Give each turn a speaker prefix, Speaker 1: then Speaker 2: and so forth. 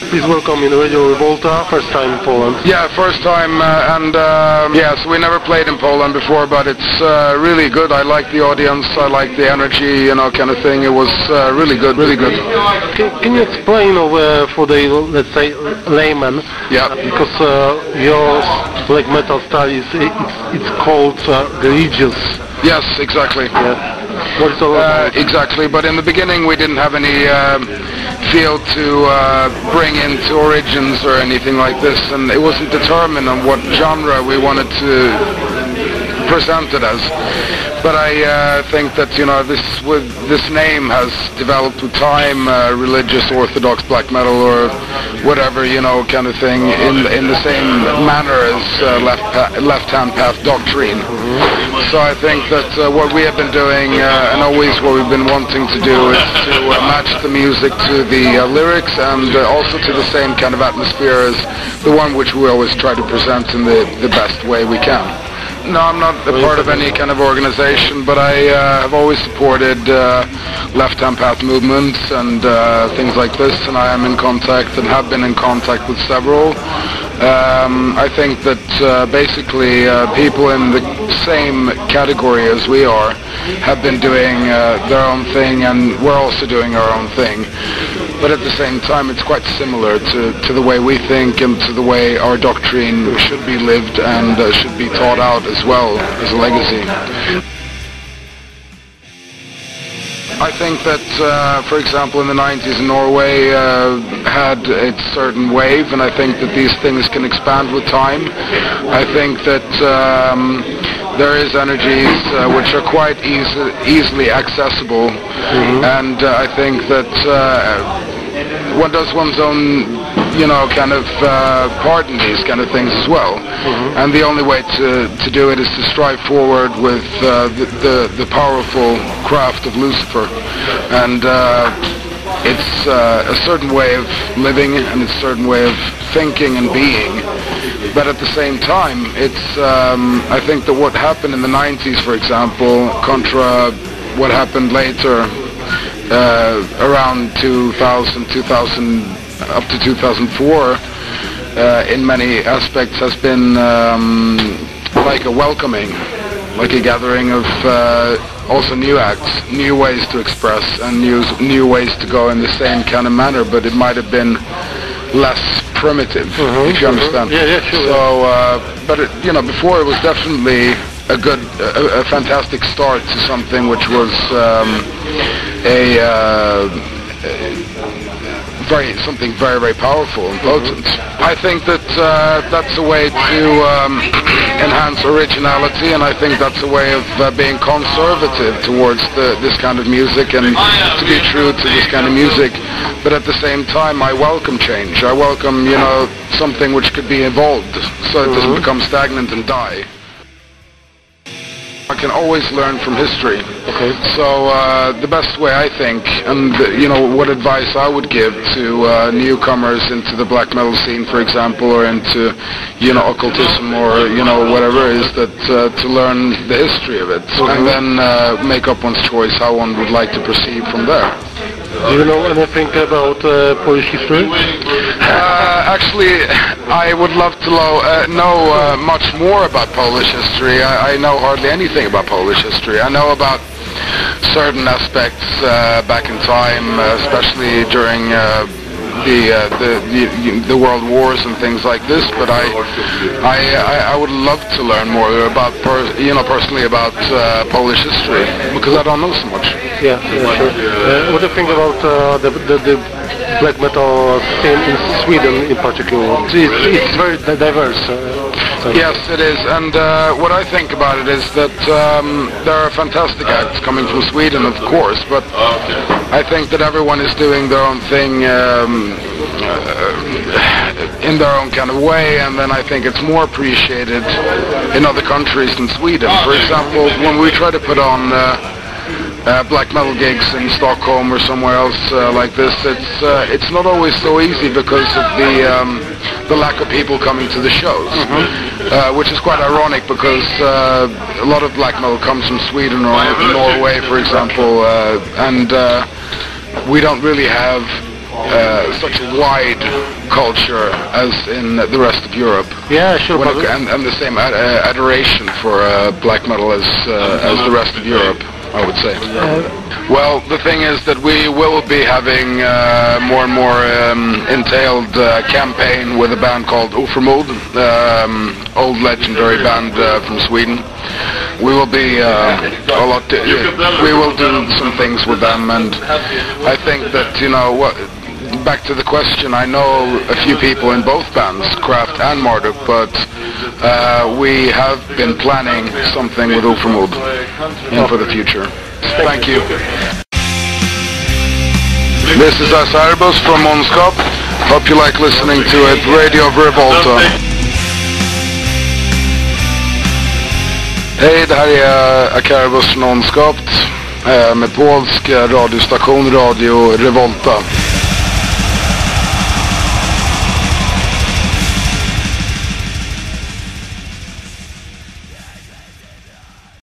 Speaker 1: Please welcome in Radio Revolta, first time in Poland.
Speaker 2: Yeah, first time, yes, we never played in Poland before, but it's really good. I like the audience, I like the energy, you know, kind of thing. It was really good, really good.
Speaker 1: Can you explain for the, let's say, layman?
Speaker 2: Yeah.
Speaker 1: Because your black metal style is it's called religious.
Speaker 2: Yes, exactly.
Speaker 1: Yeah. What is all about?
Speaker 2: Exactly, but in the beginning we didn't have any feel to bring into origins or anything like this, and it wasn't determined on what genre we wanted to present it as. But I think that, you know, this name has developed with time, religious orthodox black metal or whatever, you know, kind of thing, in the same manner as left-hand path doctrine. So I think that what we have been doing, and always what we've been wanting to do, is to match the music to the lyrics, and also to the same kind of atmosphere as the one which we always try to present in the best way we can. No, I'm not a part of any kind of organization, but I have always supported left-hand path movements and things like this, and I am in contact and have been in contact with several. I think that basically people in the same category as we are have been doing their own thing, and we're also doing our own thing. But at the same time, it's quite similar to the way we think and to the way our doctrine should be lived and should be taught out as well as a legacy. I think that, for example, in the 90s Norway had its certain wave, and I think that these things can expand with time. I think that there is energies which are quite easily accessible, and I think that one does one's own, you know, kind of part in these kind of things as well. And the only way to do it is to strive forward with the powerful craft of Lucifer. And it's a certain way of living and a certain way of thinking and being. But at the same time, it's I think that what happened in the 90s, for example, contra what happened later, around 2000 up to 2004, in many aspects has been like a welcoming, like a gathering of also new acts, new ways to express, and new ways to go in the same kind of manner, but it might have been less primitive, if you understand.
Speaker 1: Yeah, sure.
Speaker 2: So, but it, you know, before it was definitely a fantastic start to something which was something very, very powerful and potent. I think that that's a way to enhance originality, and I think that's a way of being conservative towards this kind of music and to be true to this kind of music. But at the same time, I welcome change. I welcome, you know, something which could be evolved, so it doesn't become stagnant and die. I can always learn from history.
Speaker 1: Okay.
Speaker 2: So the best way, I think, and you know, what advice I would give to newcomers into the black metal scene, for example, or into, you know, occultism or, you know, whatever, is that to learn the history of it, and then make up one's choice how one would like to proceed from there.
Speaker 1: Do you know anything about Polish history?
Speaker 2: Actually, I would love to know much more about Polish history. I know hardly anything about Polish history. I know about certain aspects back in time, especially during the world wars and things like this. But I would love to learn more about personally about Polish history, because I don't know so much.
Speaker 1: Yeah, sure. What do you think about the black metal scene in Sweden in particular? It's very diverse.
Speaker 2: Yes, it is, and what I think about it is that there are fantastic acts coming from Sweden, of course, but I think that everyone is doing their own thing in their own kind of way, and then I think it's more appreciated in other countries than Sweden. For example, when we try to put on black metal gigs in Stockholm or somewhere else like this, it's not always so easy because of the lack of people coming to the shows, which is quite ironic, because a lot of black metal comes from Sweden or Norway, for example, and we don't really have such a wide culture as in the rest of Europe.
Speaker 1: Yeah, sure.
Speaker 2: And the same adoration for black metal as the rest of Europe, I would say. Well, the thing is that we will be having more and more entailed campaign with a band called Oförmod, old legendary band from Sweden. We will be we will do some things with them, and I think that, you know, back to the question, I know a few people in both bands, Kraft and Marduk, but we have been planning something with Oförmod for the future. Thank you. This is Acerbus from Ondskapt. Hope you like listening to it. Radio Revolta. Hej, det här är Acerbus från Ondskapt med polsk radiostation Radio Revolta.